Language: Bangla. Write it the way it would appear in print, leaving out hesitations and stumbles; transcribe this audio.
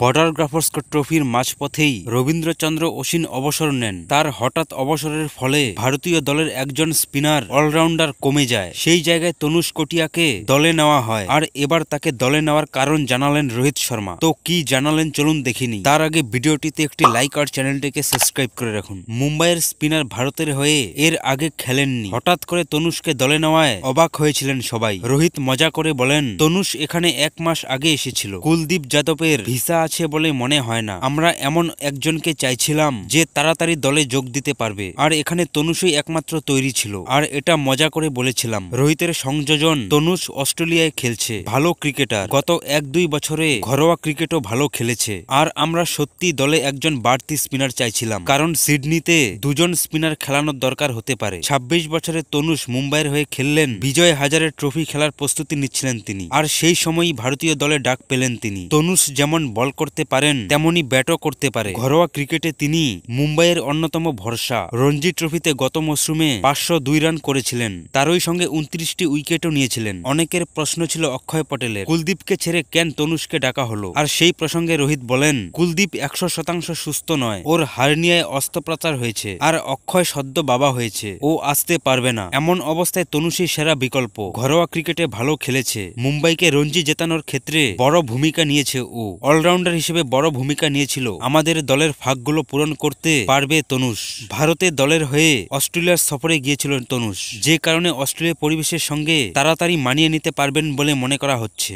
বর্ডার গাভাস্কর ট্রফির মাঝপথেই রবীন্দ্রচন্দ্র অশ্বিন অবসর নেন। তার হঠাৎ অবসরের ফলে ভারতীয় দলের একজন স্পিনার অলরাউন্ডার কমে যায়। সেই জায়গায় তনুষ কটিয়াকে দলে নেওয়া হয়। আর এবার তাকে দলে নেওয়ার কারণ জানালেন রোহিত শর্মা। তো কি জানালেন চলুন দেখিনি। তার আগে ভিডিওটিতে একটি লাইক আর চ্যানেলটিকে সাবস্ক্রাইব করে রাখুন। মুম্বাইয়ের স্পিনার ভারতের হয়ে এর আগে খেলেননি। হঠাৎ করে তনুষকে দলে নেওয়ায় অবাক হয়েছিলেন সবাই। রোহিত মজা করে বলেন, তনুষ এখানে 1 মাস আগে এসেছিল। কুলদীপ যাদবের ভিসা আছে বলে মনে হয় না। আমরা এমন একজনকে চাইছিলাম যে তাড়াতাড়ি দলে যোগ দিতে পারবে, আর এখানে তনুষই একমাত্র তৈরি ছিল। আর এটা মজা করে বলেছিলাম। রোহিতের সংযোজন, তনুষ অস্ট্রেলিয়ায় খেলছে, ভালো ক্রিকেটার, গত 1-2 বছরে ঘরোয়া ক্রিকেটও ভালো খেলেছে। আর আমরা সত্যি দলে একজন বাড়তি স্পিনার চাইছিলাম, কারণ সিডনিতে দুজন স্পিনার খেলানোর দরকার হতে পারে। 26 বছরের তনুষ মুম্বাইয়ের হয়ে খেললেন। বিজয় হাজারে ট্রফি খেলার প্রস্তুতি নিচ্ছিলেন তিনি, আর সেই সময়ই ভারতীয় দলে ডাক পেলেন তিনি। তনুষ যেমন বল করতে পারেন তেমনি ব্যাটও করতে পারে। ঘরোয়া ক্রিকেটে তিনি মুম্বাইয়ের অন্যতম ভরসা। রঞ্জি ট্রফিতে গত মরসুমে 502 রান করেছিলেন, তারই সঙ্গে 29টি উইকেটও নিয়েছিলেন। অনেকের প্রশ্ন ছিল অক্ষয় পটেলের, কুলদীপকে ছেড়ে কেন তনুষকে ডাকা হলো। আর সেই প্রসঙ্গে রোহিত বলেন, কুলদীপ 100% সুস্থ নয়, ওর হার্নিয়ায় অস্ত্রোপচার হয়েছে, আর অক্ষয় সদ্য বাবা হয়েছে, ও আসতে পারবে না। এমন অবস্থায় তনুষই সেরা বিকল্প। ঘরোয়া ক্রিকেটে ভালো খেলেছে, মুম্বাইকে রঞ্জি জেতানোর ক্ষেত্রে বড় ভূমিকা নিয়েছে ও। অলরাউন্ডার হিসেবে বড় ভূমিকা নিয়েছিল। আমাদের দলের ফাঁকগুলো পূরণ করতে পারবে তনুষ। ভারতের দলের হয়ে অস্ট্রেলিয়ার সফরে গিয়েছিল তনুষ, যে কারণে অস্ট্রেলিয়ার পরিবেশের সঙ্গে তাড়াতাড়ি মানিয়ে নিতে পারবেন বলে মনে করা হচ্ছে।